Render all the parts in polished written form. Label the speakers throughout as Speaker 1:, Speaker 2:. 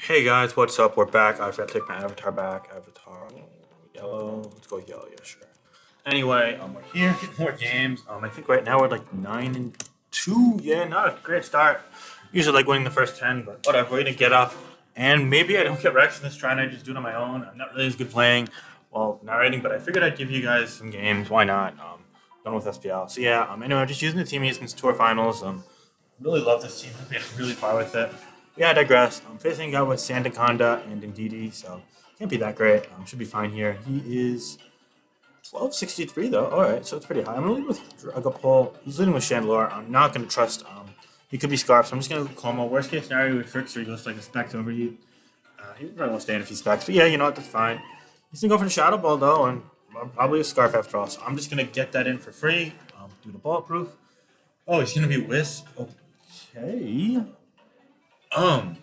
Speaker 1: Hey guys, what's up? We're back. I've got to take my avatar back. Avatar yellow. Let's go yellow. Yeah, sure. Anyway, we're here getting more games. I think right now we're like 9-2. Yeah, not a great start. Usually like winning the first 10, but whatever. We're gonna get up, and maybe I don't get Rex in this try, and I just do it on my own. I'm not really as good playing, well, narrating, but I figured I'd give you guys some games. Why not? Done with SPL. So yeah. Anyway, I'm just using the team against tour finals. Really love this team. I've been really far with it. Yeah, I digress. I'm facing a guy with Sandaconda and Ndidi, so can't be that great. Should be fine here. He is 1263 though. All right, so it's pretty high. I'm gonna lead with Dragapult. He's leading with Chandelure. I'm not gonna trust. He could be Scarf, so I'm just gonna go Como. Worst case scenario with Frickster, he goes like a Specs overheat. He probably won't stand if he Specs, but yeah, you know what? That's fine. He's gonna go for the Shadow Ball though, and probably a Scarf after all. So I'm just gonna get that in for free. Do the bulletproof. Oh, he's gonna be Wisp. Okay. Um.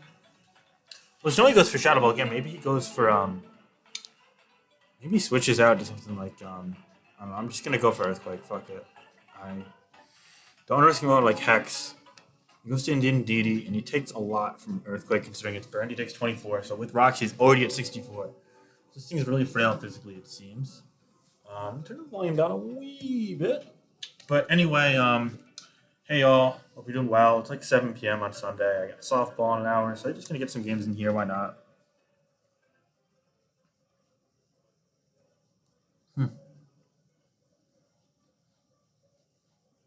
Speaker 1: Well, Snowy goes for Shadow Ball again. Maybe he goes for maybe he switches out to something like I don't know. I'm just gonna go for Earthquake. Fuck it. I don't risk him out like Hex. He goes to Indian Deity and he takes a lot from Earthquake considering it's burned. He takes 24. So with Rocks he's already at 64. This thing is really frail physically, it seems. Turn the volume down a wee bit. But anyway, hey y'all, hope you're doing well. It's like 7 p.m. on Sunday. I got softball in an hour, so I'm just gonna get some games in here. Why not? Got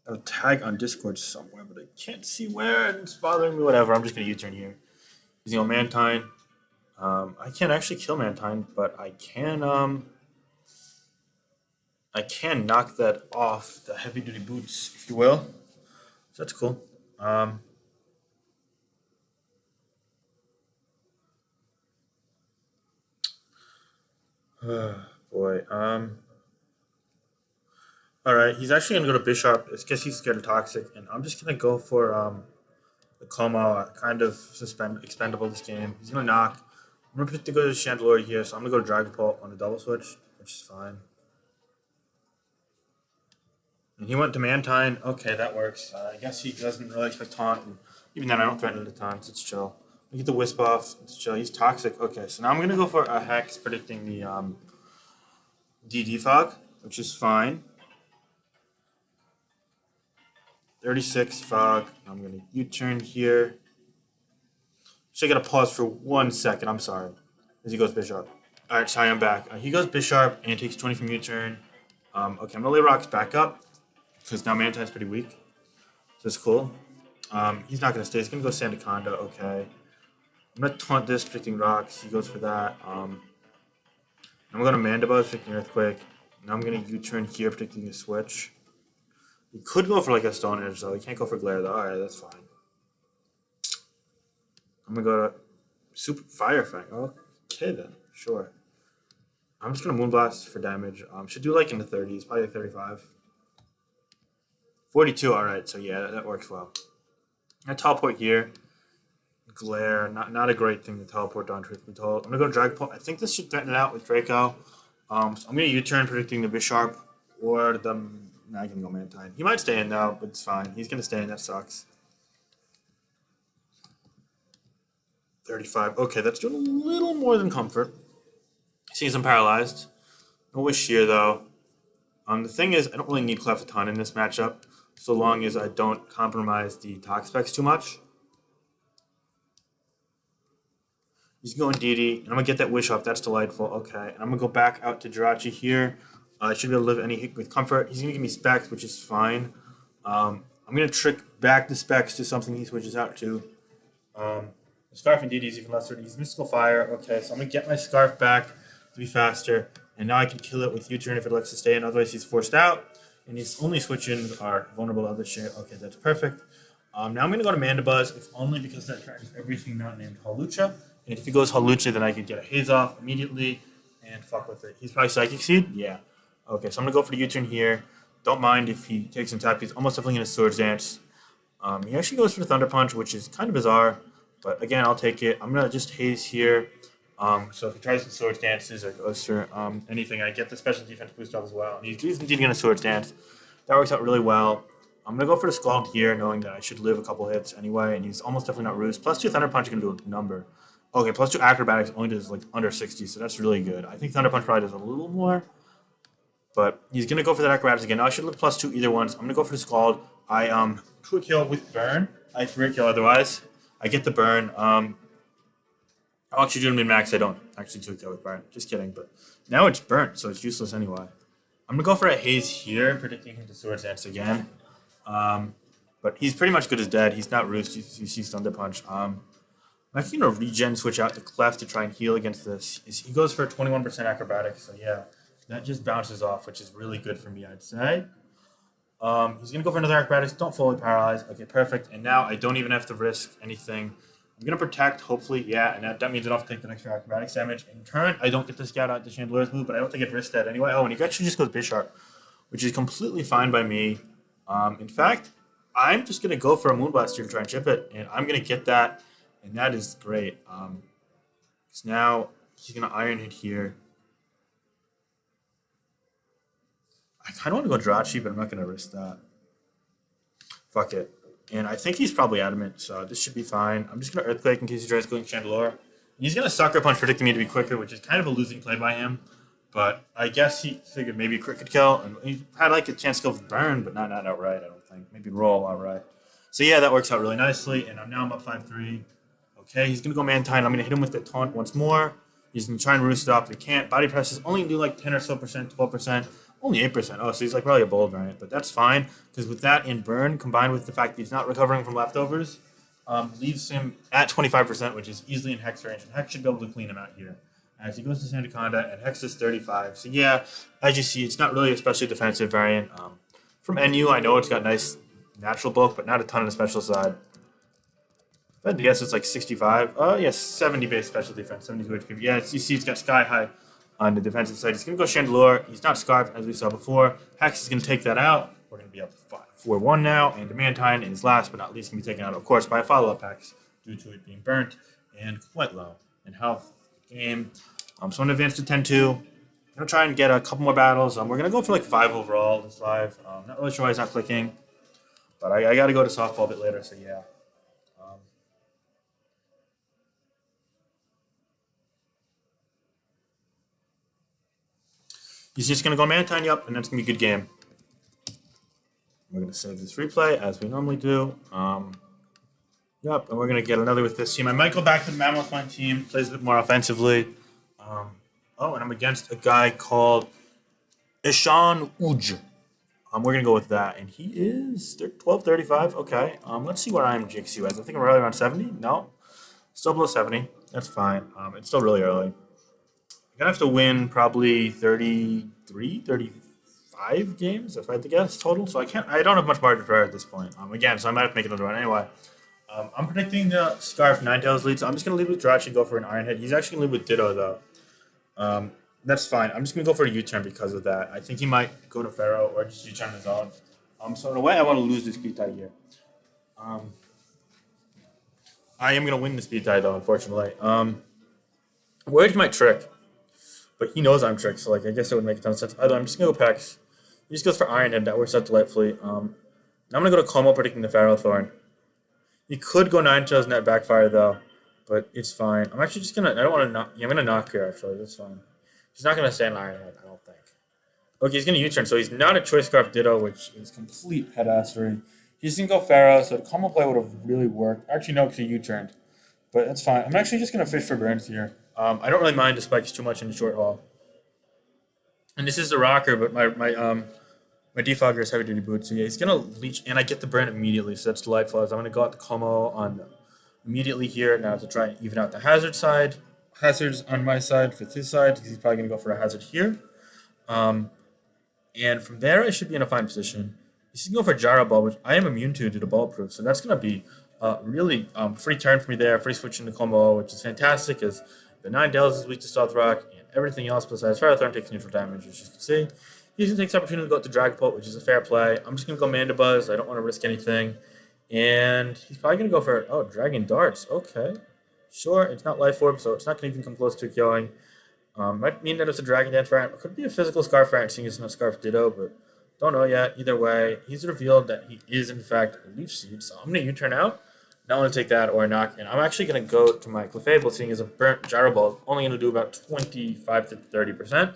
Speaker 1: a tag on Discord somewhere, but I can't see where, and it's bothering me. Whatever. I'm just gonna U-turn here. Using on Mantine. I can't actually kill Mantine, but I can knock that off the heavy duty boots, if you will. So that's cool. Um, boy. All right, he's actually gonna go to Bishop. It's because he's scared of Toxic, and I'm just gonna go for the Como. Kind of suspend expendable this game. He's gonna knock. I'm gonna pick to go to Chandelure here, so I'm gonna go to Dragapult on the double switch, which is fine. And he went to Mantine. Okay, that works. I guess he doesn't really expect taunt. And even then, I don't threaten the taunts. It's chill. We get the Wisp off. It's chill. He's toxic. Okay, so now I'm gonna go for a Hex, predicting the DD fog, which is fine. 36 fog. I'm gonna U-turn here. Should I get a pause for 1 second? I'm sorry. As he goes Bishop. All right, sorry, I'm back. He goes Bishop and takes 20 from U-turn. Okay, I'm gonna lay rocks back up because now Mantine's pretty weak. So that's cool. He's not gonna stay. He's gonna go Sandaconda. Okay. I'm gonna taunt this, predicting rocks. He goes for that. I'm gonna Mandibuzz, predicting Earthquake. Now I'm gonna U-turn here, predicting a switch. He could go for like a Stone Edge though. He can't go for Glare though. All right, that's fine. I'm gonna go to Super Fire Fang. Okay then, sure. I'm just gonna Moonblast for damage. Should do like in the 30s, probably like 35. 42, alright, so yeah, that works well. I teleport here. Glare, not a great thing to teleport down, truth be told. I'm gonna go Dragapult. I think this should threaten it out with Draco. So I'm gonna U-turn predicting the Bisharp or the. Nah, I can go Mantine. He might stay in though, but it's fine. He's gonna stay in, that sucks. 35. Okay, that's doing a little more than comfort. Seems I'm paralyzed. No wish here though. The thing is, I don't really need Clefaiton in this matchup, so long as I don't compromise the Tox specs too much. He's going DD, and I'm gonna get that wish off. That's delightful. Okay, and I'm gonna go back out to Jirachi here. I should be able to live any hit with comfort. He's gonna give me specs, which is fine. I'm gonna trick back the specs to something he switches out to. Scarf and DD is even lesser. He's Mystical Fire. Okay, so I'm gonna get my Scarf back to be faster, and now I can kill it with U-turn if it lets to stay in. Otherwise, he's forced out, and his only switch-ins are vulnerable to other shit. Okay, that's perfect. Now I'm gonna go to Mandibuzz, if only because that tracks everything not named Hawlucha. And if he goes Hawlucha, then I could get a Haze off immediately and fuck with it. He's probably Psychic Seed? Yeah. Okay, so I'm gonna go for the U-turn here. Don't mind if he takes some tap. He's almost definitely gonna Swords Dance. He actually goes for the Thunder Punch, which is kind of bizarre. But again, I'll take it. I'm gonna just Haze here. So if he tries some Swords Dances or goes for anything, I get the special defense boost off as well. And he's indeed gonna Swords Dance. That works out really well. I'm gonna go for the Scald here, knowing that I should live a couple hits anyway, and he's almost definitely not Roost. Plus 2 Thunder Punch is gonna do a number. Okay, plus 2 acrobatics only does like under 60, so that's really good. I think Thunder Punch probably does a little more, but he's gonna go for that acrobatics again. Now I should live plus 2 either ones. I'm gonna go for the Scald. I quick heal with burn. I 3 kill otherwise. I get the burn. I'll actually do min max. I don't actually 2 kill with burn. Just kidding, but now it's burnt, so it's useless anyway. I'm gonna go for a haze here, predicting him to Swords Dance again. Um, but he's pretty much good as dead. He's not roost. He's Thunder Punch. I'm actually gonna regen switch out to Clef to try and heal against this. He goes for 21% acrobatics, so yeah, that just bounces off, which is really good for me, I'd say. He's gonna go for another acrobatics. Don't fully paralyze. Okay, perfect. And now I don't even have to risk anything. I'm gonna protect, hopefully, yeah, and that means I don't have to take the extra acrobatics damage. In turn, I don't get to scout out the Chandelier's move, but I don't think I'd risk that anyway. Oh, and he actually just goes Bisharp, which is completely fine by me. In fact, I'm just gonna go for a Moonblast here to try and chip it, and I'm gonna get that, and that is great. Because now he's gonna Iron Hit here. I kind of want to go Jirachi, but I'm not gonna risk that. Fuck it. And I think he's probably adamant, so this should be fine. I'm just going to Earthquake in case he tries going Chandelure. He's going to Sucker Punch, predicting me to be quicker, which is kind of a losing play by him. But I guess he figured maybe a crit could kill. And he had like a chance to go for Burn, but not outright, I don't think. Maybe roll outright. So yeah, that works out really nicely. And now I'm up 5-3. Okay, he's going to go Mantine. I'm going to hit him with the Taunt once more. He's going to try and roost it off, but he can't. Body presses only do like 10 or so percent, 12%. Only 8%. Oh, so he's like probably a bold variant, but that's fine because with that in burn combined with the fact that he's not recovering from leftovers, leaves him at 25%, which is easily in Hex range. And Hex should be able to clean him out here as he goes to Sandaconda, and Hex is 35. So yeah, as you see, it's not really especially defensive variant. From NU, I know it's got nice natural bulk, but not a ton on the special side. If I had to guess, it's like 65. Yes, 70 base special defense, 72 HP. Yeah, you see, it's got sky high on the defensive side. He's going to go Chandelure. He's not Scarf, as we saw before. Hex is going to take that out. We're going to be up 4-1 now. And Demantine is last but not least going to be taken out, of course, by a follow-up Hex due to it being burnt and quite low in health. Game. So I'm going to advance to 10-2. I'm going to try and get a couple more battles. We're going to go for like 5 overall this live. Not really sure why he's not clicking. But I got to go to softball a bit later, so yeah. He's just going to go Mantine, yep, and that's going to be a good game. We're going to save this replay, as we normally do. Yep, and we're going to get another with this team. I might go back to the Mammoth Line team, plays a bit more offensively. And I'm against a guy called Ishan Uj. We're going to go with that, and he is 1235. Okay, let's see what I'm GXU as. I think I'm really around 70. No, still below 70. That's fine. It's still really early. I'm going to have to win probably 33, 35 games, if I had to guess, total. So I don't have much margin for error at this point. Again, so I might have to make another run anyway. I'm predicting the Scarf Ninetales lead, so I'm just going to lead with Jirachi and go for an Iron Head. He's actually going to lead with Ditto, though. That's fine. I'm just going to go for a U-turn because of that. I think he might go to Pharaoh or just U-turn his own. So in a way, I want to lose the speed tie here. I am going to win the speed tie, though, unfortunately. Where's my trick? But he knows I'm tricked, so like I guess it would make a ton of sense. Either I'm just gonna go Pex. He just goes for Iron Head. That works out delightfully. Now I'm gonna go to Como, predicting the Pharaoh Thorn. He could go Ninetales and that backfire though, but it's fine. I'm actually just gonna. I don't want to knock. Yeah, I'm gonna knock here. Actually, that's fine. He's not gonna stand Iron Head. I don't think. Okay, he's gonna U-turn, so he's not a Choice Scarf Ditto, which is complete headassery. He's gonna go Pharaoh, so the Como play would have really worked. Actually, no, because he U-turned, but that's fine. I'm actually just gonna fish for burns here. I don't really mind the spikes too much in the short haul. And this is the rocker, but my defogger is heavy duty boot. So yeah, he's gonna leech, and I get the burn immediately. So that's delightful. As I'm gonna go out the Como on immediately here now to try and even out the hazard side. Hazards on my side for his side because he's probably gonna go for a hazard here. And from there I should be in a fine position. He's gonna go for Gyro Ball, which I am immune to due to Bulletproof. So that's gonna be really free turn for me there. Free switch into Como, which is fantastic as the Ninetales is weak to Stealth Rock, and everything else besides Fire Thorn takes neutral damage, as you can see. He's going to take this opportunity to go to Dragapult, which is a fair play. I'm just going to go Mandibuzz. I don't want to risk anything. And he's probably going to go for, Dragon Darts. Okay. Sure, it's not Life Orb, so it's not going to even come close to killing. Might mean that it's a Dragon Dance variant. It could be a physical Scarf variant, seeing it's not Scarf Ditto, but don't know yet. Either way, he's revealed that he is, in fact, a Leech Seed, so I'm going to U-turn out. Now I'm going to take that or knock, and I'm actually going to go to my Clefable, seeing as a burnt gyro ball is only going to do about 25 to 30%.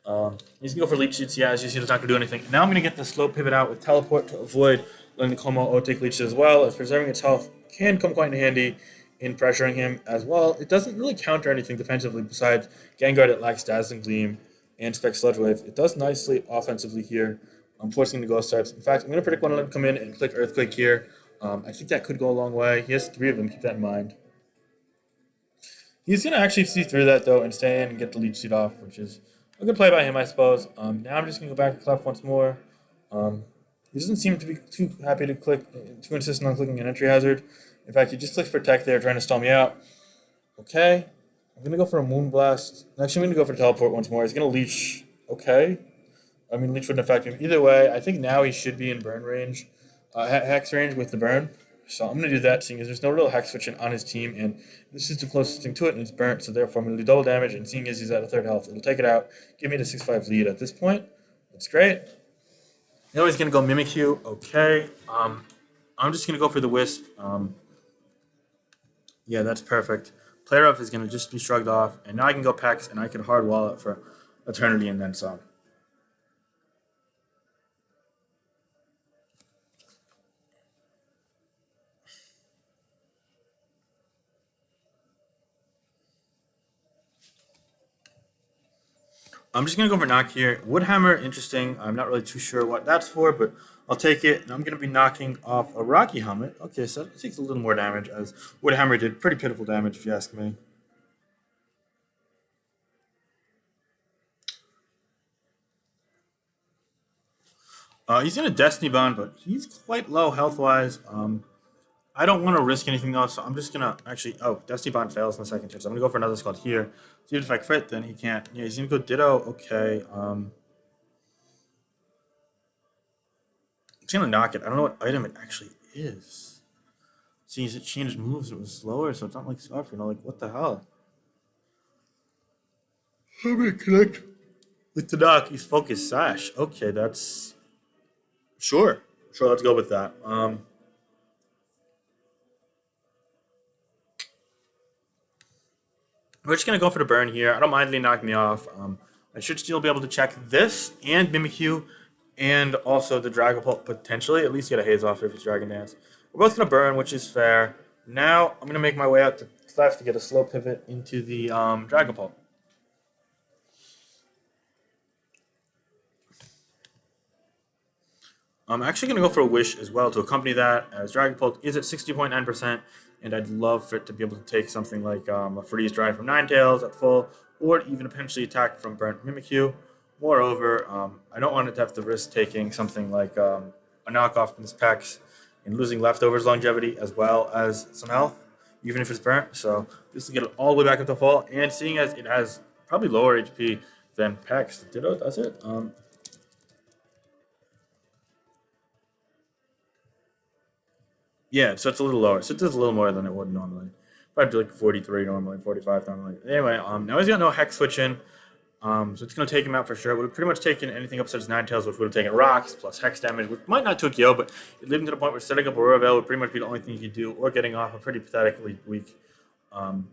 Speaker 1: He's going to go for leech seeds. Yeah, as you see, it's not going to do anything. Now I'm going to get the slow pivot out with teleport to avoid letting the Como O take leeches as well, as preserving its health can come quite in handy in pressuring him as well. It doesn't really counter anything defensively besides Gengar that lacks Dazzling Gleam and Spec Sludge Wave. It does nicely offensively here. I'm forcing him to Ghost types. In fact, I'm going to predict one of them come in and click Earthquake here. I think that could go a long way. He has 3 of them, keep that in mind. He's going to actually see through that, though, and stay in and get the leech seed off, which is a good play by him, I suppose. Now I'm just going to go back to Clef once more. He doesn't seem to be too happy to click, too insistent on clicking an entry hazard. In fact, he just clicks Protect there, trying to stall me out. Okay. I'm going to go for a Moonblast. Actually, I'm going to go for Teleport once more. He's going to Leech. Okay. I mean, Leech wouldn't affect him. Either way, I think now he should be in burn range, Hex range with the burn. So I'm going to do that, seeing as there's no real Hex switching on his team, and this is the closest thing to it, and it's burnt, so therefore I'm going to do double damage, and seeing as he's at a third health, it'll take it out, give me the 6-5 lead at this point. That's great. Now he's going to go Mimikyu. Okay. I'm just going to go for the Wisp. Yeah, that's perfect. Player Up is going to just be shrugged off, and now I can go Pex, and I can hard wall it for Eternity and then some. I'm just going to go for Knock here. Woodhammer, interesting. I'm not really too sure what that's for, but I'll take it. And I'm going to be knocking off a Rocky Helmet. Okay, so that takes a little more damage, as Woodhammer did pretty pitiful damage, if you ask me. He's in a Destiny Bond, but he's quite low health-wise. I don't want to risk anything though, so I'm just gonna actually. Oh, Destiny Bond fails in the second turn, so I'm gonna go for another Scald here. See if I crit, then he can't. Yeah, he's gonna go Ditto. Okay. I'm just gonna knock it. I don't know what item it actually is. See, it changed moves. It was slower, so it's not like Scarf. Like what the hell? Let me connect with the knock. He's Focus Sash. Okay, that's sure. Sure, let's go with that. We're just going to go for the burn here. I don't mind letting knock me off. I should still be able to check this and Mimikyu and also the Dragon Pulp potentially. At least get a Haze off if it's Dragon Dance. We're both going to burn, which is fair. Now I'm going to make my way out to left to get a slow pivot into the Dragon Pulp. I'm actually going to go for a Wish as well to accompany that, as Dragon Pulp is at 60.9%, and I'd love for it to be able to take something like a Freeze Dry from Ninetales at full, or even potentially attack from Burnt Mimikyu. Moreover, I don't want it to have to risk taking something like a knockoff from this Pex and losing Leftovers longevity as well as some health, even if it's burnt. So this will get it all the way back up to full, and seeing as it has probably lower HP than Pex, Ditto does it. Yeah, so it's a little lower. So it does a little more than it would normally. Probably like 43 normally, 45 normally. Anyway, now he's got no Hex switch in. So it's going to take him out for sure. Would have pretty much taken anything up such as Ninetales, which would have taken rocks plus Hex damage, which might not took Yo, but it led him to the point where setting up a Royal would pretty much be the only thing he could do, or getting off a pretty pathetically weak um,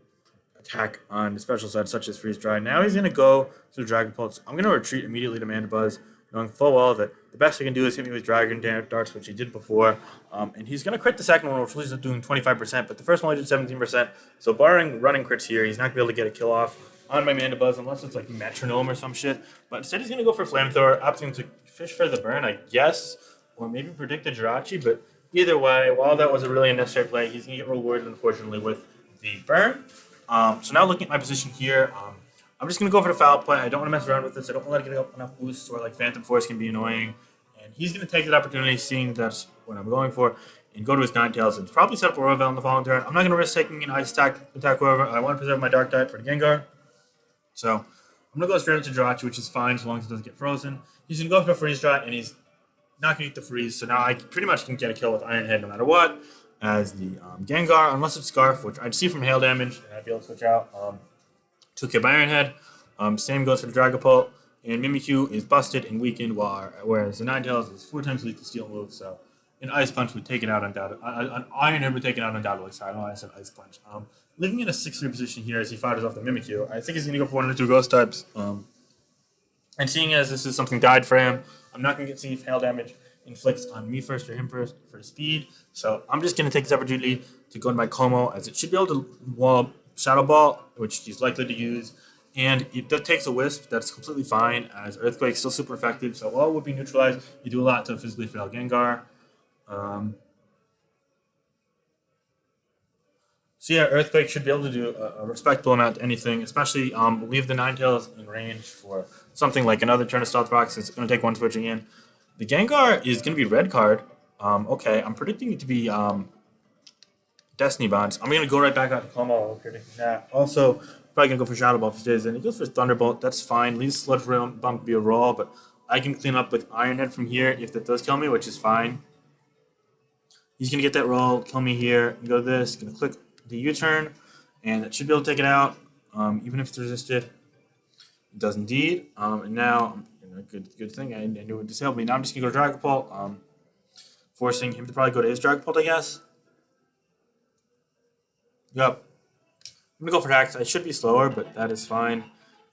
Speaker 1: attack on the special side, such as Freeze Dry. Now he's going to go to Dragon Pulse. I'm going to retreat immediately to Mandibuzz, knowing full well that the best he can do is hit me with Dragon Darts, which he did before. And he's going to crit the second one, which leaves him doing 25%, but the first one only did 17%. So barring running crits here, he's not going to be able to get a kill off on my Mandibuzz unless it's like Metronome or some shit. But instead he's going to go for Flamethrower, opting to fish for the burn, I guess, or maybe predict a Jirachi. But either way, while that was a really unnecessary play, he's going to get rewarded, unfortunately, with the burn. So now looking at my position here, I'm just going to go for the foul play. I don't want to mess around with this. I don't want to let it get up enough boosts, or like Phantom Force can be annoying. And he's going to take that opportunity, seeing that's what I'm going for, and go to his Ninetales and probably set up a Royal on the following turn. I'm not going to risk taking an Ice attack whoever. I want to preserve my Dark Type for the Gengar. So I'm going to go straight into Jirachi, which is fine as long as it doesn't get frozen. He's going to go for the Freeze Dry, and he's not going to get the freeze. So now I pretty much can get a kill with Iron Head no matter what, as the Gengar, unless it's Scarf, which I'd see from hail damage, and I'd be able to switch out. 2K by Iron Head. Same goes for the Dragapult, and Mimikyu is busted and weakened, whereas the Ninetales is 4 times lethal steel move, so an Ice Punch would take it out undoubtedly. An Iron Head would take it out undoubtedly. So I don't know why I said Ice Punch. Living in a 6-3 position here as he fires off the Mimikyu, I think he's going to go for one of the two Ghost types. And seeing as this is something died for him, I'm not going to get see if hail damage inflicts on me first or him first for the speed. So I'm just going to take this opportunity to go to my Como, as it should be able to wall up Shadow Ball, which he's likely to use. And it takes a Wisp, that's completely fine, as Earthquake's still super effective. So while it would be neutralized, you do a lot to physically fail Gengar. Um, So yeah, Earthquake should be able to do a respectable amount to anything, especially leave the Ninetales in range for something like another turn of Stealth Rock, since it's going to take one switching in. The Gengar is going to be red card. Okay, I'm predicting it to be Destiny Bonds. I'm going to go right back out to Como, predicting that. Also, probably going to go for Shadow Ball if he stays in. He goes for Thunderbolt, that's fine. Leaves Sludge Bump be a roll, but I can clean up with Iron Head from here if that does kill me, which is fine. He's going to get that roll, kill me here, go to this, going to click the U-turn, and it should be able to take it out, even if it's resisted. It does indeed. And now, good thing, I knew it disabled me. Now I'm just going to go to Dragon Ball, forcing him to probably go to his Dragon Ball, I guess. Yep. I'm going to go for Hacks. I should be slower, but that is fine,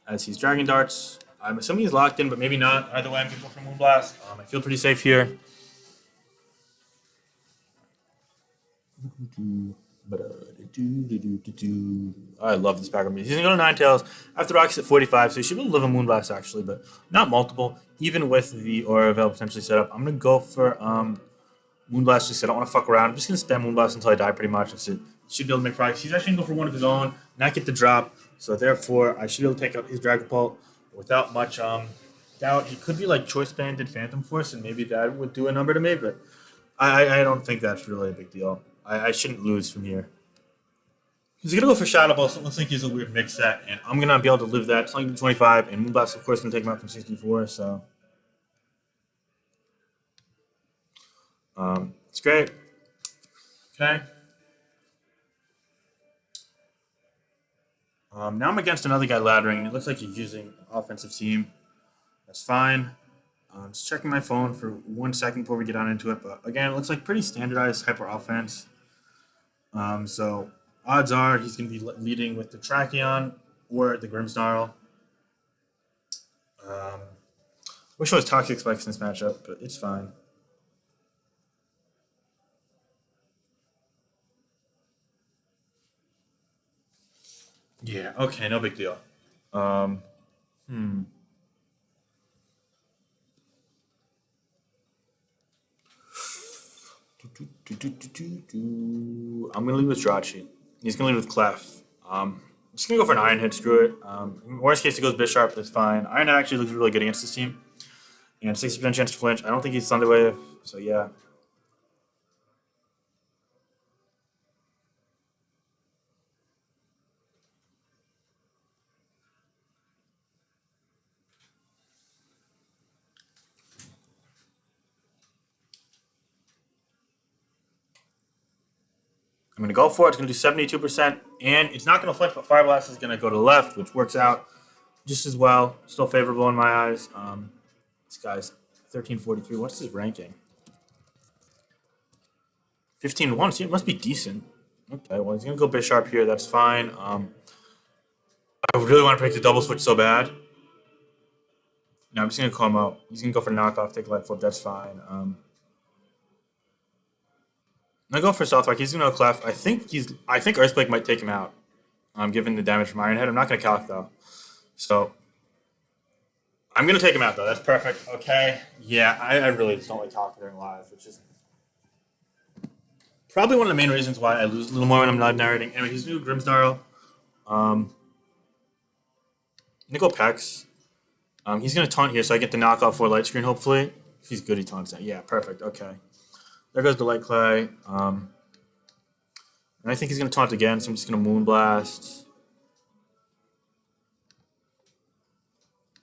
Speaker 1: as he's Dragon Darts. I'm assuming he's locked in, but maybe not. Either way, I'm going to go for Moonblast. I feel pretty safe here. I love this background music. He's gonna go to Ninetales after Rock's at 45, so he should be able to live a Moonblast actually, but not multiple. Even with the Aura Veil potentially set up, I'm gonna go for Moonblast just 'cause I don't want to fuck around. I'm just gonna spam Moonblast until I die pretty much. That's it. Should be able to make progress. He's actually gonna go for one of his own, not get the drop. So therefore, I should be able to take out his Dragapult without much doubt. He could be like Choice Banded Phantom Force, and maybe that would do a number to me, but I don't think that's really a big deal. I shouldn't lose from here. He's gonna go for Shadow Ball, so it looks like he's a weird mix set, and I'm gonna be able to live that. It's only 25, and Moonblast, of course, gonna take him out from 64. So it's great. Okay. Now I'm against another guy laddering, and it looks like he's using an offensive team. That's fine. Just checking my phone for 1 second before we get on into it. But again, it looks like pretty standardized hyper offense. So odds are he's going to be leading with the Tracheon or the Grimmsnarl. Wish it was Toxic Spikes in this matchup, but it's fine. Yeah, okay, no big deal. Um, hmm. I'm gonna leave with Jirachi. He's gonna leave with Clef. I'm just gonna go for an Iron Head. Screw it. Worst case, he goes Bisharp. That's fine. Iron Head actually looks really good against this team, and 60% chance to flinch. I don't think he's Thunder Wave, so yeah. I'm gonna go for it. It's gonna do 72%, and it's not gonna flinch, but Fire Blast is gonna go to the left, which works out just as well. Still favorable in my eyes. This guy's 1343. What's his ranking? 15-1. See, it must be decent. Okay, well, he's going to go Bisharp here. That's fine. I really want to break the double switch so bad. No, I'm just going to call him out. He's going to go for knockoff, take a light flip. That's fine. I go for Southwark. He's going to go Clef. I think Earthquake might take him out. Given the damage from Iron Head. I'm not going to calc though. So I'm going to take him out though. That's perfect. Okay. Yeah, I really just don't like talking during live, which is probably one of the main reasons why I lose a little more when I'm live narrating. Anyway, he's new Grimmsnarl. Nickel Pex. He's going to taunt here, so I get the knockoff for Light Screen, hopefully. If he's good, he taunts that. Yeah, perfect. Okay. There goes the Light Clay. And I think he's going to taunt again, so I'm just going to Moonblast.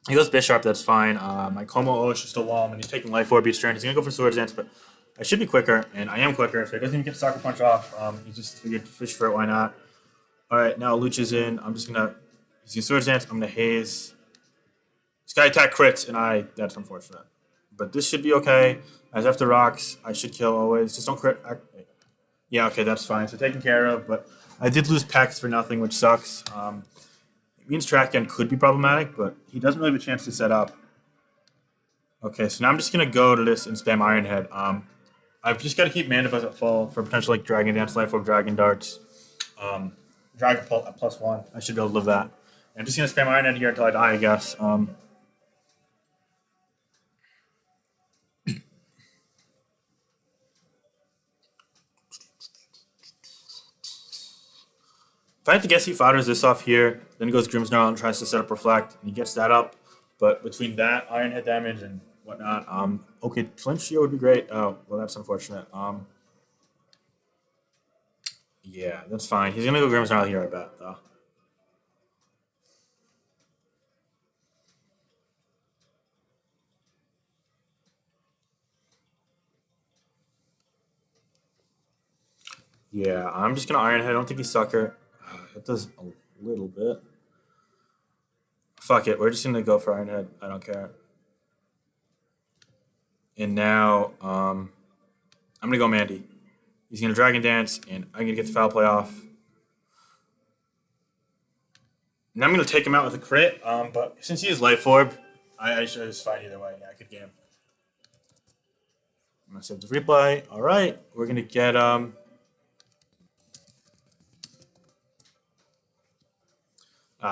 Speaker 1: He goes Bisharp, that's fine. My Como Osh is still wall him, and he's taking Life Orb each turn. He's going to go for Swords Dance, but I should be quicker, and I am quicker, so he doesn't even get Soccer Punch off. He just figured fish for it, why not? Alright, now Luch is in. I'm just going to... He's going to Swords Dance. I'm going to Haze. This guy attack crits, and that's unfortunate. But this should be okay. As after rocks, I should kill always. Just don't crit. Yeah, okay, that's fine. So taken care of. But I did lose Pex for nothing, which sucks. It means track end could be problematic, but he doesn't really have a chance to set up. Okay, so now I'm just gonna go to this and spam Iron Head. I've just got to keep Mana Buzz at full for potential like Dragon Dance, Life Orb, Dragon Darts, Dragon Pulse at +1. I should be able to live that. I'm just gonna spam Iron Head here until I die, I guess. If I had to guess, he fires this off here, then he goes Grimmsnarl and tries to set up Reflect, and he gets that up. But between that, Iron Head damage and whatnot, okay, flinch here would be great. Oh, well, that's unfortunate. Yeah, that's fine. He's gonna go Grimmsnarl here, I bet, though. Yeah, I'm just gonna Iron Head. I don't think he's Sucker. It does a little bit. Fuck it, we're just gonna go for Iron Head. I don't care. And now, I'm gonna go Mandy. He's gonna Dragon Dance, and I'm gonna get the foul play off. And I'm gonna take him out with a crit. But since he has Life Orb, I should just fight either way. Yeah, I could game. I'm gonna save the replay. All right, we're gonna get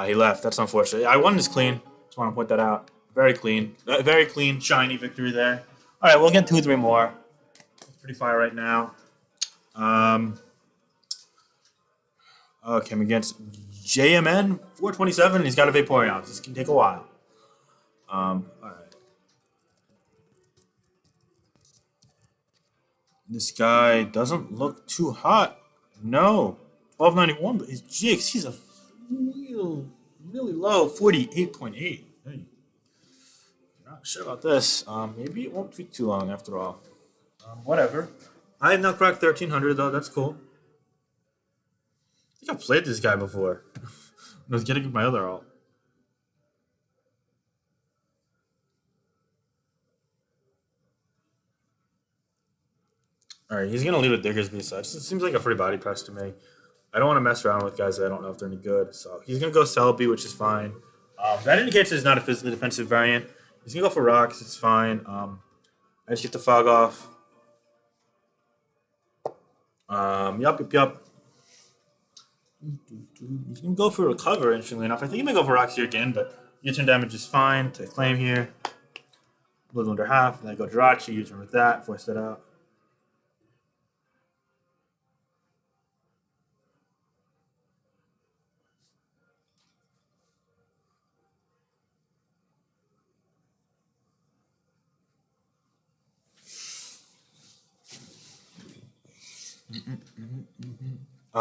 Speaker 1: he left. That's unfortunate. I won this clean. Just want to point that out. Very clean, shiny victory there. All right, we'll get 2 or 3 more. It's pretty fire right now. Um, okay, I'm against JMN 427. He's got a Vaporeon. This can take a while. All right. This guy doesn't look too hot. No, 1291, but his Jix, he's a really low 48.8. Hey, not sure about this. Maybe it won't take too long after all. Whatever. I have not cracked 1300 though. That's cool. I think I've played this guy before. I was getting my other all. All right, he's gonna leave with Diggersby, so it seems like a free body press to me. I don't want to mess around with guys that I don't know if they're any good. So he's gonna go Celebi, which is fine. That indicates he's not a physically defensive variant. He's gonna go for rocks. It's fine. I just get the fog off. Yup. He's gonna go for recover. Interestingly enough, I think he may go for rocks here again, but U-turn damage is fine to claim here. A little under half. Then I go Jirachi. U-turn with that. Force that out.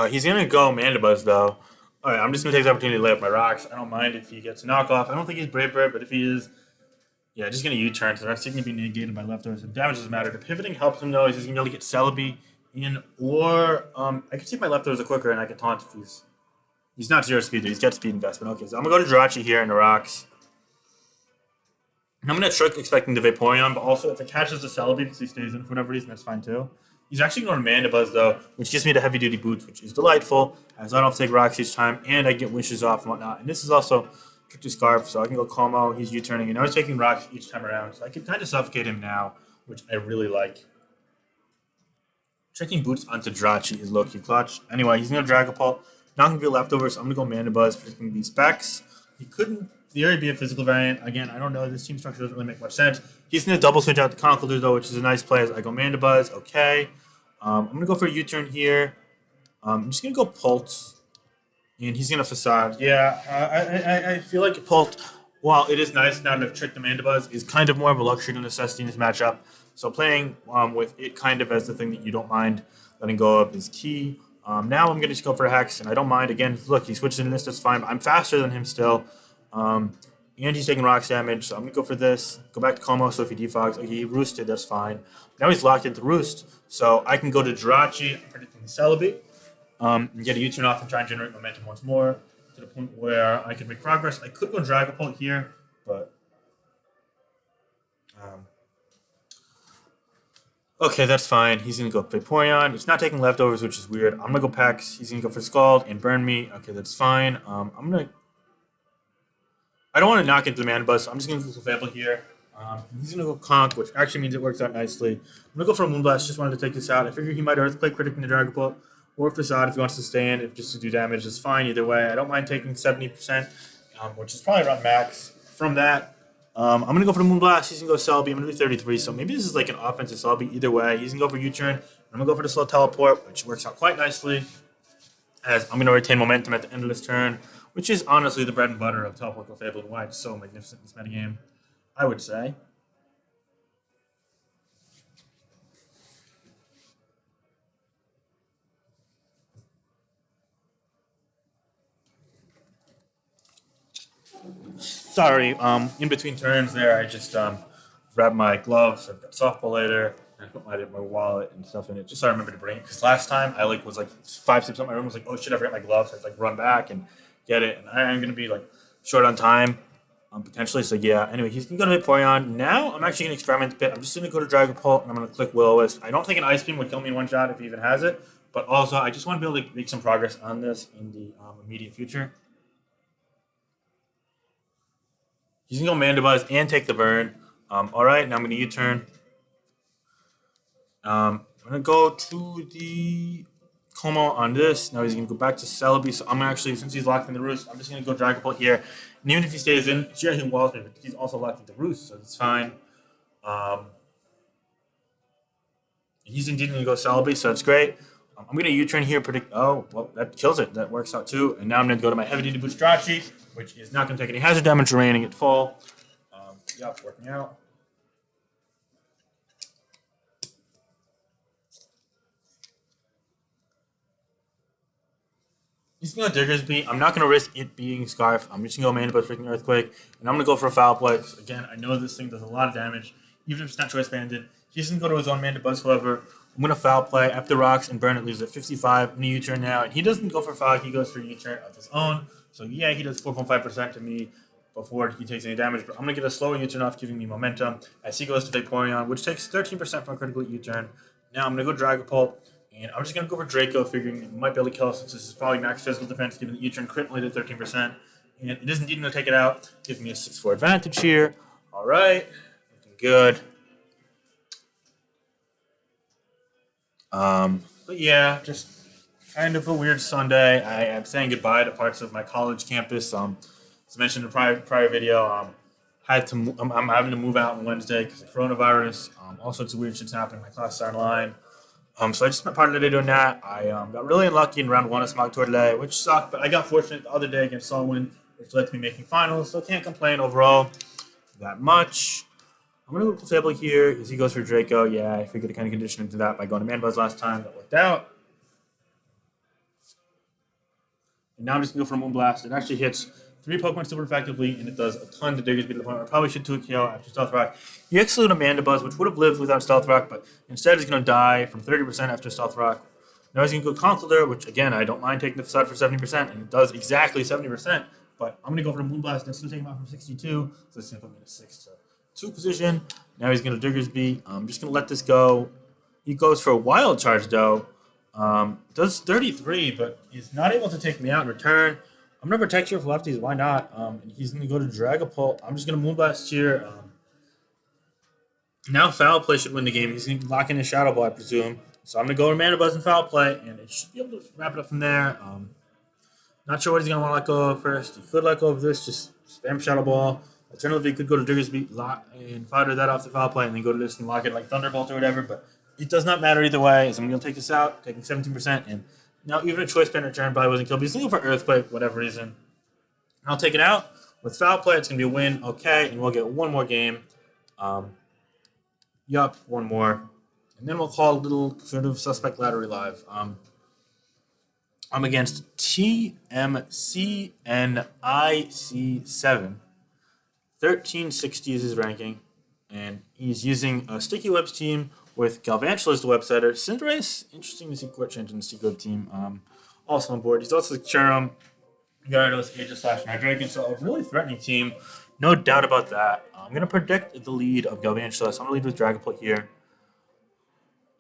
Speaker 1: He's gonna go Mandibuzz though. All right, I'm just gonna take the opportunity to lay up my rocks. I don't mind if he gets a knockoff. I don't think he's Brave Bird, but if he is, yeah, just gonna U-turn. So that's gonna be negated by leftovers. The damage doesn't matter. The pivoting helps him though. He's gonna be able to get Celebi in, or I can take my leftovers quicker and I can taunt if he's not 0 speed. Though. He's got speed investment. Okay, so I'm gonna go to Jirachi here in the rocks. And I'm gonna trick expecting the Vaporeon, but also if it catches the Celebi because he stays in for whatever reason, that's fine too. He's actually going to Mandibuzz though, which gives me the heavy duty boots, which is delightful, as I don't have to take rocks each time, and I get wishes off and whatnot. And this is also Trick to Scarf, so I can go Como, he's U-turning, and I was taking rocks each time around, so I can kind of suffocate him now, which I really like. Checking boots onto Jirachi is low-key clutch. Anyway, he's going to Dragapult. Not going to be leftovers, so I'm going to go Mandibuzz, predicting these specs. He couldn't theory be a physical variant. Again, I don't know. This team structure doesn't really make much sense. He's going to double switch out the Conkeldurr, though, which is a nice play as I go Mandibuzz. Okay. I'm going to go for a U-turn here. I'm just going to go Pulse. And he's going to Facade. Yeah, I feel like Pult, while it is nice now to have tricked the Mandibuzz, is kind of more of a luxury than necessity in this matchup. So playing with it kind of as the thing that you don't mind letting go of is key. Now I'm going to just go for a Hex, and I don't mind. Again, look, he switches in this, that's fine. But I'm faster than him still. And he's taking rocks damage, so I'm going to go for this. Go back to Como, so if he defogs, okay, he roosted, that's fine. Now he's locked into Roost, so I can go to Jirachi, I'm predicting Celebi, and get a U-turn off and try and generate momentum once more to the point where I can make progress. I could go Dragapult here, but Okay, that's fine. He's gonna go Vaporeon. He's not taking leftovers, which is weird. I'm gonna go Pax. He's gonna go for Scald and burn me. Okay, that's fine. I'm gonna. I don't want to knock into the Mana Buzz, so I'm just gonna go Fable here. He's gonna go Conk, which actually means it works out nicely. I'm gonna go for a Moonblast. Just wanted to take this out. I figure he might Earthquake, predicting the Dragapult, or Facade if he wants to stay in, if just to do damage is fine either way. I don't mind taking 70%, which is probably around max. From that, I'm gonna go for the Moonblast. He's gonna go Celebi. I'm gonna do 33. So maybe this is like an offensive Celebi. Either way, he's gonna go for U-turn. I'm gonna go for the slow teleport, which works out quite nicely. As I'm gonna retain momentum at the end of this turn, which is honestly the bread and butter of teleport go Fable and why it's so magnificent in this metagame. I would say. Sorry, in between turns there, I just grabbed my gloves. I've got softball later. And I put my wallet and stuff in it just so I remember to bring it. Because last time I was like 5 steps up my room, was like, oh shit, I forgot my gloves. So I had to run back and get it. And I'm gonna be like short on time, potentially. So yeah. Anyway, he's gonna go to Vaporeon. Now I'm actually gonna experiment a bit. I'm just gonna go to Dragapult and I'm gonna click Will-O-Wisp. I don't think an Ice Beam would kill me in one shot if he even has it. But also, I just want to be able to make some progress on this in the immediate future. He's gonna go Mandibuzz and take the burn. All right, now I'm gonna U-turn. I'm gonna go to the Como on this. Now he's gonna go back to Celebi. So I'm actually, since he's locked in the roost, I'm just gonna go Dragapult here. And even if he stays in, sure he walls me, but he's also locked in the roost, so it's fine. Um, he's indeed gonna go Celebi, so it's great. I'm gonna U-turn here, predict. Oh, well, that kills it. That works out too. And now I'm gonna go to my heavy duty Boostrachi, which is not gonna take any hazard damage, remaining at full. Yeah, it's working out. He's gonna Diggersby. I'm not gonna risk it being Scarf. I'm just gonna go Mana Buzz freaking Earthquake, and I'm gonna go for a Foul Play. Again, I know this thing does a lot of damage, even if it's not choice banded. He's gonna go to his own Mana Buzz, however. I'm gonna Foul Play after rocks and burn it, leaves at 55. I'm gonna U-turn now, and he doesn't go for Fog. He goes for U-turn of his own. So yeah, he does 4.5% to me before he takes any damage. But I'm gonna get a slower U-turn off, giving me momentum as he goes to Vaporeon, which takes 13% from a critical U-turn. Now I'm gonna go Dragapult. And I'm just going to go for Draco, figuring it might be able to kill us since this is probably max physical defense, given that U-turn crit only did 13%. And it is indeed going to take it out, giving me a 6-4 advantage here. All right, looking good. But yeah, just kind of a weird Sunday. I am saying goodbye to parts of my college campus. As I mentioned in a prior video, I'm having to move out on Wednesday because of coronavirus. All sorts of weird shit's happening. My classes are online. So I just spent part of the day doing that. I got really unlucky in round one of Smog Tour today, which sucked, but I got fortunate the other day against Solwyn, which led to me making finals, so can't complain overall that much. I'm going to go to Fable here as he goes for Draco. Yeah, I figured to kind of condition him to that by going to Manbuzz last time. That worked out. And now I'm just going to go for Moonblast. It actually hits 3 Pokemon super effectively, and it does a ton to Diggersby to the point where I probably should 2 KO after Stealth Rock. You exclude Amanda Buzz, which would have lived without Stealth Rock, but instead he's going to die from 30% after Stealth Rock. Now he's going to go Conkeldurr, which again, I don't mind taking the facade for 70%, and it does exactly 70%, but I'm going to go for the Moonblast. That's going to take him out from 62, so it's going to put me in a 6-2 position. Now he's going to Diggersby. I'm just going to let this go. He goes for a Wild Charge, though. Does 33, but he's not able to take me out in return. I'm going to protect you for lefties. Why not? And he's going to go to Dragapult. I'm just going to Moonblast here. Now Foul Play should win the game. He's going to lock in his Shadow Ball, I presume. So I'm going to go to Mana Buzz and Foul Play, and it should be able to wrap it up from there. Not sure what he's going to want to let go of first. He could let go of this, just spam Shadow Ball. Alternatively, he could go to Diggersby, lock, and fire that off the Foul Play, and then go to this and lock it like Thunderbolt or whatever. But it does not matter either way, as I'm going to take this out, taking 17%. And now even a Choice Band return probably wasn't killed, but he's looking for Earthquake for whatever reason. I'll take it out. With Foul Play, it's going to be a win. Okay, and we'll get one more game. Yup, one more. And then we'll call a little sort of Suspect Laddering live. I'm against TMCNIC7. 1360 is his ranking. And he's using a Sticky Webs team with Galvantula as the web setter. Cinderace, interesting to see Court change in the Sticky Web team. Also on board. He's also Churum, Gyarados, Aegis Slash, Hydreigon. So a really threatening team. No doubt about that. I'm going to predict the lead of Galvantula. So I'm going to lead with Dragapult here.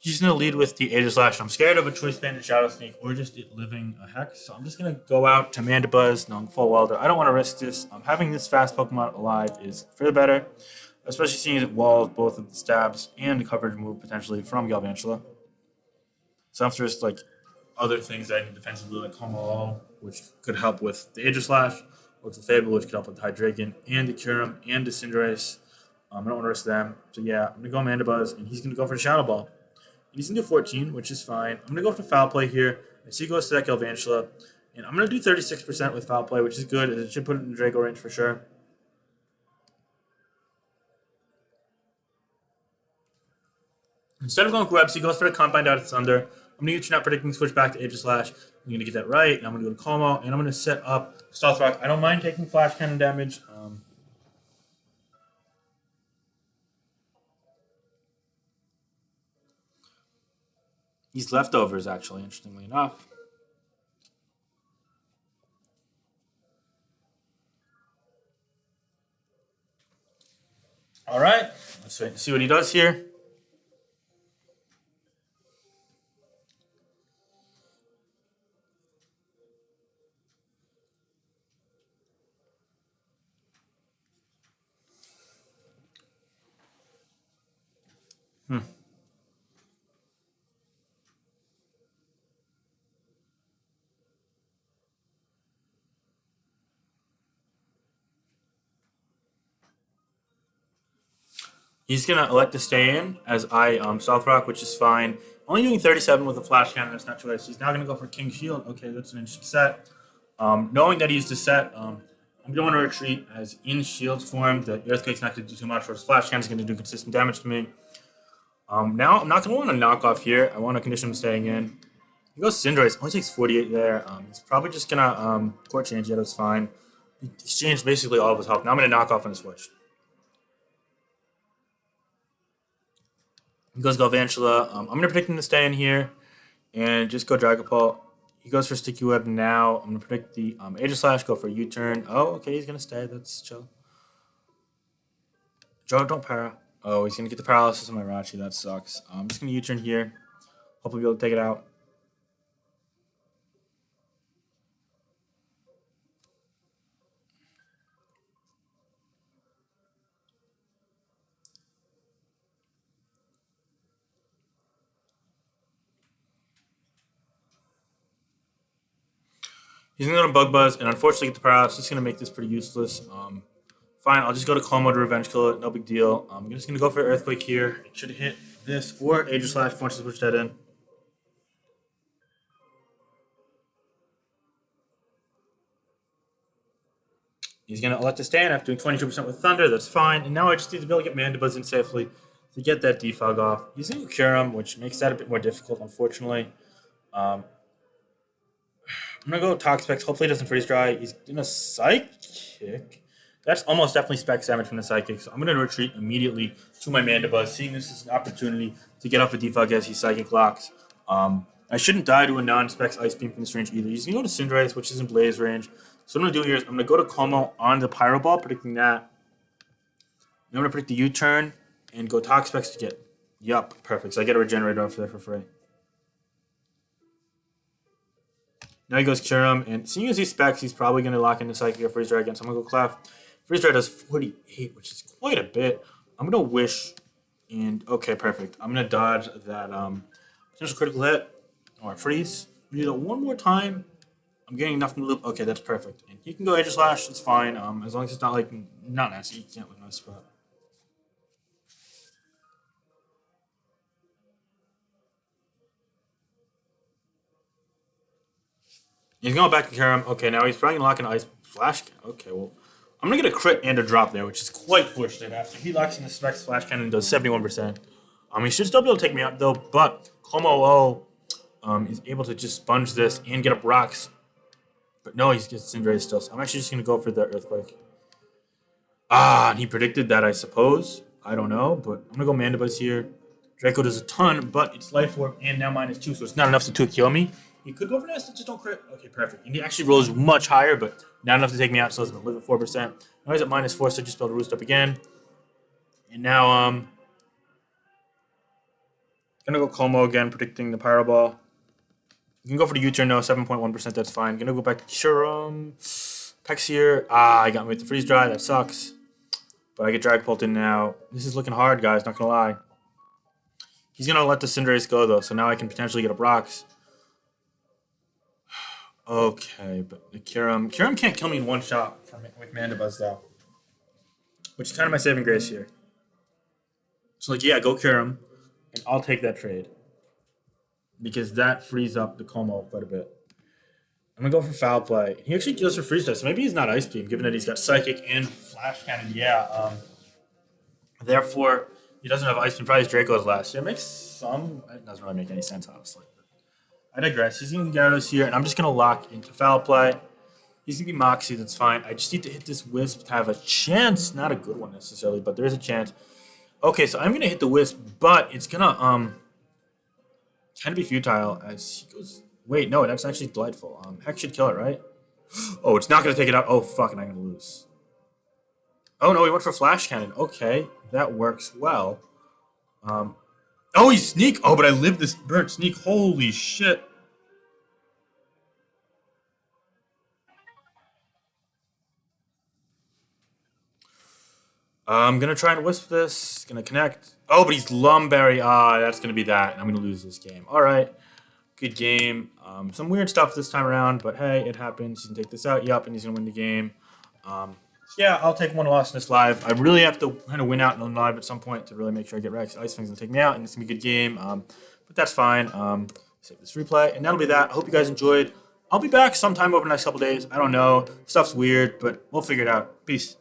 Speaker 1: He's going to lead with the Aegis Slash. I'm scared of a Choice Bandit Shadow Sneak or just it living a Hex. So I'm just going to go out to Mandibuzz, knowing full well that I don't want to risk this. Having this fast Pokemon alive is for the better, especially seeing it walls both of the stabs and the coverage move potentially from Galvantula. So after just like other things that I need defensively, like Komalo, which could help with the Aegis Slash, or the Fable, which could help with the Hydreigon, and the Kyurem, and the Cinderace. I don't want to risk them. So yeah, I'm going to go Mandibuzz, and he's going to go for the Shadow Ball. He's going to do 14, which is fine. I'm going to go for Foul Play here. I see he goes to that Galvantula. And I'm going to do 36% with Foul Play, which is good. It should put it in the Draco range for sure. Instead of going Webs, he goes for the Combine out of Thunder. I'm going to use not predicting switch back to Aegis Slash. I'm going to get that right. And I'm going to go to Como. And I'm going to set up Stealth Rock. I don't mind taking Flash Cannon damage. He's leftovers, actually, interestingly enough. All right. Let's wait and see what he does here. He's gonna elect to stay in as I South Rock, which is fine. Only doing 37 with a flash cannon. That's not choice. He's now gonna go for King Shield. Okay, that's an interesting set. Knowing that he's the set, I'm going to retreat as in Shield form. The Earthquake's not going to do too much, or his Flash Cannon is going to do consistent damage to me. Now I'm not going to want to knock off here. I want to condition him staying in. He goes Cinderace. Only takes 48 there. He's probably just going to court change. Yeah, that's fine. He exchanged basically all of his health. Now I'm going to knock off on the switch. He goes Galvantula. I'm going to predict him to stay in here and just go Dragapult. He goes for Sticky Web now. I'm going to predict the Aegis Slash, go for a U-turn. Oh, okay, he's going to stay. That's chill. Joe, don't para. Oh, he's going to get the paralysis on my Rachi. That sucks. I'm just going to U-turn here. Hopefully be able to take it out. He's going to go to Bug Buzz, and unfortunately get the paralysis. It's going to make this pretty useless. Fine, I'll just go to Como to Revenge Kill it. No big deal. I'm just going to go for Earthquake here. It should hit this or Aegis Slash once I switch that in. He's going to elect to stand after doing 22% with Thunder. That's fine. And now I just need to be able to get Mandibuzz in safely to get that defog off. He's going to cure him, which makes that a bit more difficult, unfortunately. I'm going to go Toxapex. Hopefully it doesn't freeze dry. He's going to Psychic. That's almost definitely Specs damage from the Psychic. So I'm going to retreat immediately to my Mandibuzz, seeing this as an opportunity to get off a defog as he Psychic locks. I shouldn't die to a non-Specs Ice Beam from this range either. He's going to go to Cinderace, which is in Blaze range. So what I'm going to do here is I'm going to go to Como on the Pyro Ball, predicting that. I'm going to predict the U-turn and go Toxapex to get... Yup, perfect. So I get a Regenerator off there for free. Now he goes Kyurem, and seeing as he specs, he's probably going to lock into Psychic or Freeze Dry again. So I'm going to go Clef. Freeze Dry does 48, which is quite a bit. I'm going to Wish, and okay, perfect. I'm going to dodge that potential critical hit, or Freeze. We do that one more time. I'm getting enough from the loop. Okay, that's perfect. And he can go Aegis Slash, it's fine, as long as it's not, like, not nasty. You can't win this spot. He's going back to Karam. Okay, now he's probably going to lock in Ice Flash. Okay, well, I'm going to get a crit and a drop there, which is quite fortunate. After he locks in the Specs Flash Cannon and does 71%. He should still be able to take me out, though, but Como O is able to just sponge this and get up rocks. But no, he's gets Cinderace still. So I'm actually just going to go for the Earthquake. And he predicted that, I suppose. I don't know, but I'm going to go Mandibuzz here. Draco does a ton, but it's Life Orb and now -2, so it's not enough to kill me. He could go for Nest, just don't crit. Okay, perfect. And he actually rolls much higher, but not enough to take me out, so he's going to live at 4%. Now he's at -4, so just be able to roost up again. And now, Gonna go Como again, predicting the Pyro Ball. You can go for the U-turn, no, 7.1%, that's fine. Gonna go back to Shurum. Pexier. Ah, I got me with the freeze dry, that sucks. But I get Drag Pult in now. This is looking hard, guys, not gonna lie. He's gonna let the Cinderace go, though, so now I can potentially get a Brox. Okay, but the Kyurem. Kyurem can't kill me in one shot with Mandibuzz, though. Which is kind of my saving grace here. So, like, yeah, go Kyurem, and I'll take that trade. Because that frees up the Como quite a bit. I'm gonna go for Foul Play. He actually goes for Freeze Dry, so maybe he's not Ice Beam, given that he's got Psychic and Flash Cannon. Yeah, therefore, he doesn't have Ice Beam. Probably his Draco's last. Yeah, it makes some. It doesn't really make any sense, honestly. I digress. He's going to get Gyarados here, and I'm just going to lock into Foul Play. He's going to be Moxie, that's fine. I just need to hit this Wisp to have a chance. Not a good one necessarily, but there is a chance. Okay, so I'm going to hit the Wisp, but it's going to kind of be futile as he goes... Wait, no, that's actually delightful. Heck should kill it, right? Oh, it's not going to take it out. Oh, fuck, and I'm going to lose. Oh, no, he went for Flash Cannon. Okay, that works well. Oh, he's Sneak. Oh, but I lived this burnt Sneak. Holy shit. I'm going to try and Wisp this. Going to connect. Oh, but he's Lumberry. Ah, that's going to be that. I'm going to lose this game. All right. Good game. Some weird stuff this time around, but hey, it happens. You can take this out. Yup, and he's going to win the game. Yeah, I'll take one loss in this live. I really have to kind of win out in live at some point to really make sure I get Rex. Ice Fang's going to take me out, and it's going to be a good game. But that's fine. Save this replay, and that'll be that. I hope you guys enjoyed. I'll be back sometime over the next couple days. I don't know. Stuff's weird, but we'll figure it out. Peace.